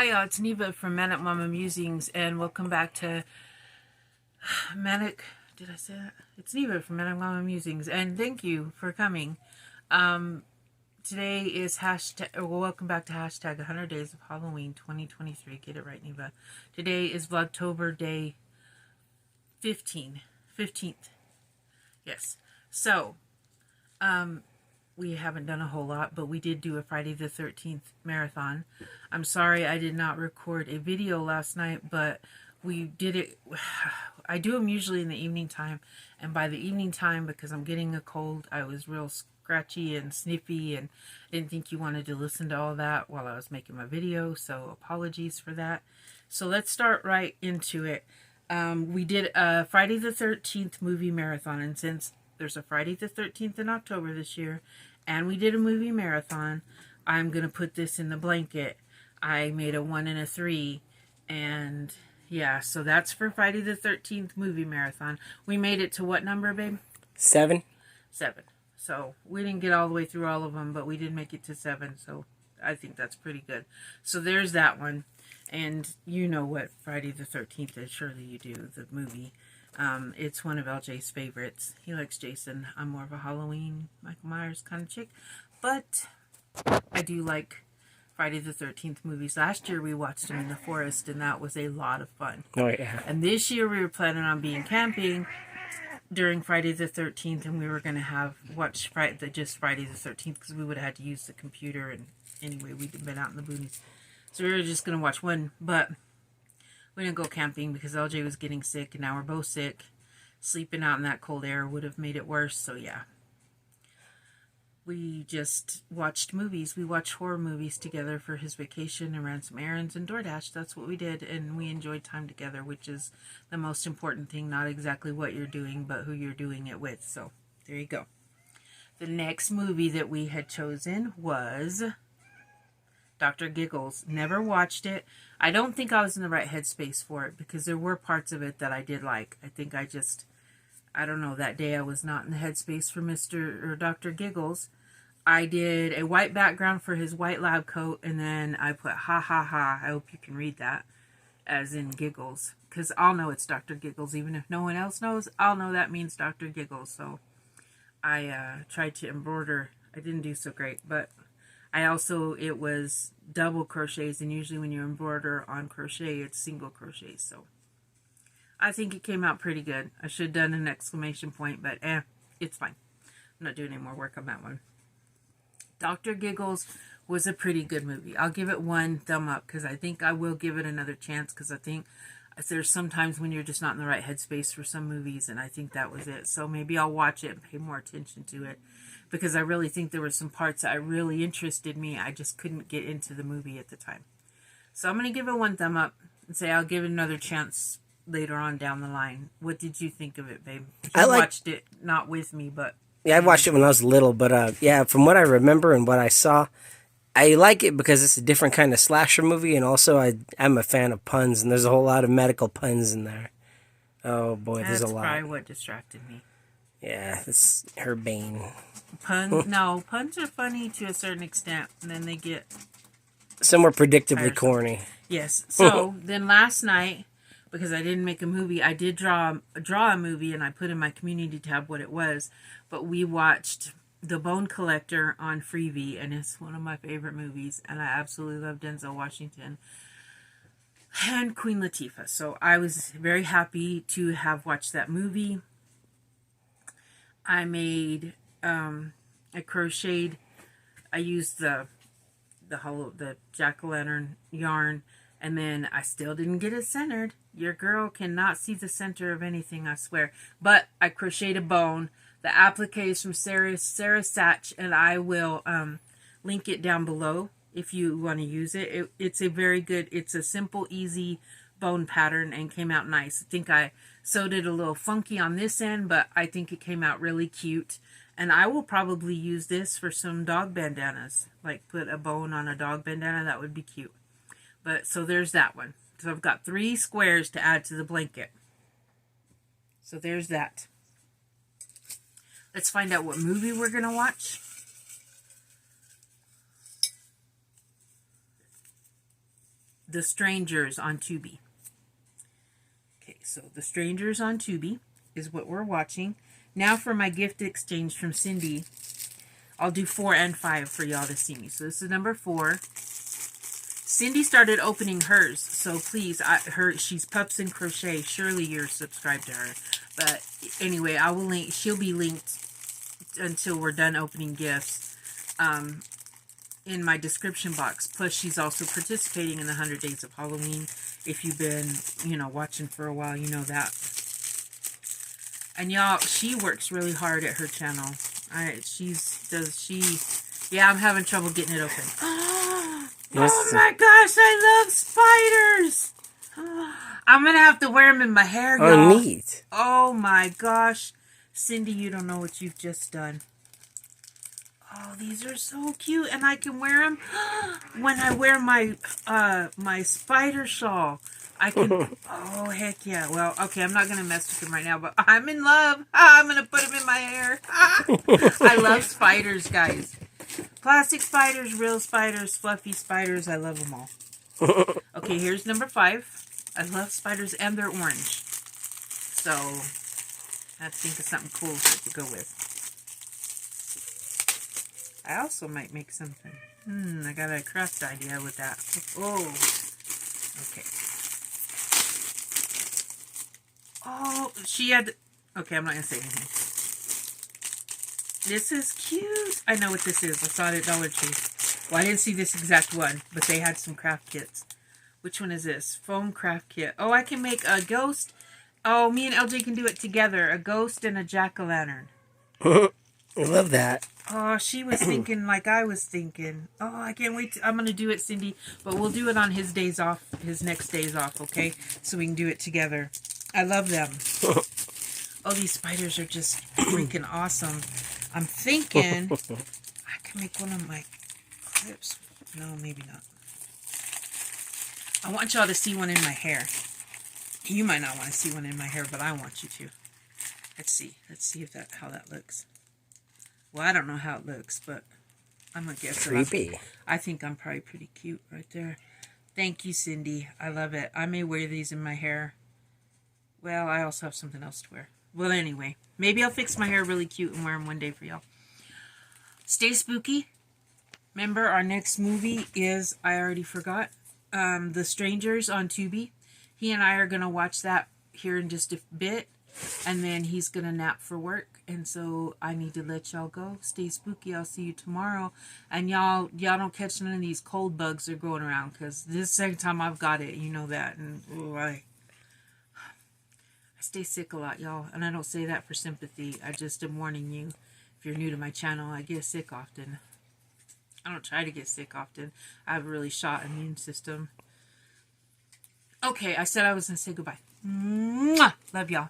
Hi y'all, it's Neva from Manic Mama Musings, and welcome back to Manic, did I say that? It's Neva from Manic Mama Musings, and thank you for coming. Today is welcome back to hashtag 100 Days of Halloween 2023, get it right, Neva. Today is Vlogtober day 15th. Yes, so, we haven't done a whole lot, but we did do a Friday the 13th marathon. I'm sorry I did not record a video last night, but we did it. I do them usually in the evening time, and by the evening time, because I'm getting a cold, I was real scratchy and sniffy, and didn't think you wanted to listen to all that while I was making my video, so apologies for that. So let's start right into it. We did a Friday the 13th movie marathon, and since there's a Friday the 13th in October this year, and we did a movie marathon, I'm going to put this in the blanket. I made a 1 and a 3, and yeah, so that's for Friday the 13th movie marathon. We made it to what number, babe? 7. 7. So we didn't get all the way through all of them, but we did make it to 7, so I think that's pretty good. So there's that one, and you know what Friday the 13th is, surely you do, the movie. It's one of LJ's favorites. He likes Jason. I'm more of a Halloween, Michael Myers kind of chick. But I do like Friday the 13th movies. Last year we watched them in the forest, and that was a lot of fun. Oh, yeah. And this year we were planning on being camping during Friday the 13th, and we were going to watch just Friday the 13th, because we would have had to use the computer, and anyway, we'd been out in the boonies. So we were just going to watch one, but we didn't go camping because LJ was getting sick, and now we're both sick. Sleeping out in that cold air would have made it worse, so yeah. We just watched movies. We watched horror movies together for his vacation and ran some errands and DoorDash. That's what we did, and we enjoyed time together, which is the most important thing. Not exactly what you're doing, but who you're doing it with. So there you go. The next movie that we had chosen was Dr. Giggles. Never watched it. I don't think I was in the right headspace for it, because there were parts of it that I did like. I think I don't know, that day I was not in the headspace for Dr. Giggles. I did a white background for his white lab coat, and then I put ha ha ha. I hope you can read that as in Giggles, because I'll know it's Dr. Giggles. Even if no one else knows, I'll know that means Dr. Giggles. So I tried to embroider. I didn't do so great, but it was double crochets, and usually when you embroider on crochet, it's single crochets. So I think it came out pretty good. I should have done an exclamation point, but it's fine. I'm not doing any more work on that one. Dr. Giggles was a pretty good movie. I'll give it 1 thumb up, because I think I will give it another chance, because I think there's sometimes when you're just not in the right headspace for some movies, and I think that was it. So maybe I'll watch it and pay more attention to it, because I really think there were some parts that really interested me. I just couldn't get into the movie at the time. So I'm going to give it 1 thumb up and say I'll give it another chance later on down the line. What did you think of it, babe? You watched it not with me, but Yeah, I watched it when I was little, but yeah, from what I remember and what I saw, I like it because it's a different kind of slasher movie, and also I'm a fan of puns, and there's a whole lot of medical puns in there. Oh boy, there's a lot. That's probably what distracted me. Yeah, it's her bane. No, puns are funny to a certain extent, and then they get some were predictably corny. Yes. So then last night, because I didn't make a movie, I did draw a movie, and I put in my community tab what it was. But we watched The Bone Collector on Freevee, and it's one of my favorite movies, and I absolutely love Denzel Washington and Queen Latifah. So I was very happy to have watched that movie. I made I crocheted. I used the jack-o'-lantern yarn, and then I still didn't get it centered. Your girl cannot see the center of anything, I swear. But I crocheted a bone. The applique is from Sarah Satch, and I will link it down below if you want to use it. It's a very good, it's a simple, easy bone pattern, and came out nice. I think I sewed it a little funky on this end, but I think it came out really cute. And I will probably use this for some dog bandanas. Like put a bone on a dog bandana, that would be cute. But so there's that one. So I've got 3 squares to add to the blanket. So there's that. Let's find out what movie we're going to watch. The Strangers on Tubi. Okay, so The Strangers on Tubi is what we're watching. Now for my gift exchange from Cindy. I'll do 4 and 5 for y'all to see me. So this is number 4. Cindy started opening hers, so please, she's Pups and Crochet. Surely you're subscribed to her. But anyway, I will link. She'll be linked until we're done opening gifts in my description box. Plus, she's also participating in the 100 Days of Halloween. If you've been, watching for a while, you know that. And y'all, she works really hard at her channel. Yeah, I'm having trouble getting it open. Oh my gosh, I love spiders. I'm going to have to wear them in my hair, y'all. Oh, neat. Oh my gosh. Cindy, you don't know what you've just done. Oh, these are so cute. And I can wear them when I wear my my spider shawl. I can, oh, heck yeah. Well, okay, I'm not going to mess with them right now, but I'm in love. I'm going to put them in my hair. I love spiders, guys. Plastic spiders, real spiders, fluffy spiders. I love them all. Okay, here's number 5. I love spiders, and they're orange. So, I have to think of something cool to go with. I also might make something. I got a craft idea with that. Oh, okay. Oh, she had... Okay, I'm not going to say anything. This is cute. I know what this is. I saw it at Dollar Tree. Well, I didn't see this exact one, but they had some craft kits. Which one is this? Foam craft kit. Oh, I can make a ghost. Oh, me and LJ can do it together. A ghost and a jack-o'-lantern. I love that. Oh, she was thinking like I was thinking. Oh, I can't wait. I'm going to do it, Cindy. But we'll do it on his days off, his next days off, okay? So we can do it together. I love them. Oh, these spiders are just freaking awesome. I'm thinking I can make one of my clips. No, maybe not. I want y'all to see one in my hair. You might not want to see one in my hair, but I want you to. Let's see. Let's see if how that looks. Well, I don't know how it looks, but I'm going to guess. Creepy. I think I'm probably pretty cute right there. Thank you, Cindy. I love it. I may wear these in my hair. Well, I also have something else to wear. Well, anyway. Maybe I'll fix my hair really cute and wear them one day for y'all. Stay spooky. Remember, our next movie is, I already forgot, The Strangers on Tubi. He and I are going to watch that here in just a bit. And then he's going to nap for work. And so I need to let y'all go. Stay spooky. I'll see you tomorrow. And y'all don't catch none of these cold bugs that are going around. Because this is the second time I've got it. You know that. And ooh, I stay sick a lot, y'all. And I don't say that for sympathy. I just am warning you. If you're new to my channel, I get sick often. I don't try to get sick often. I have a really shot immune system. Okay, I said I was going to say goodbye. Mwah! Love y'all.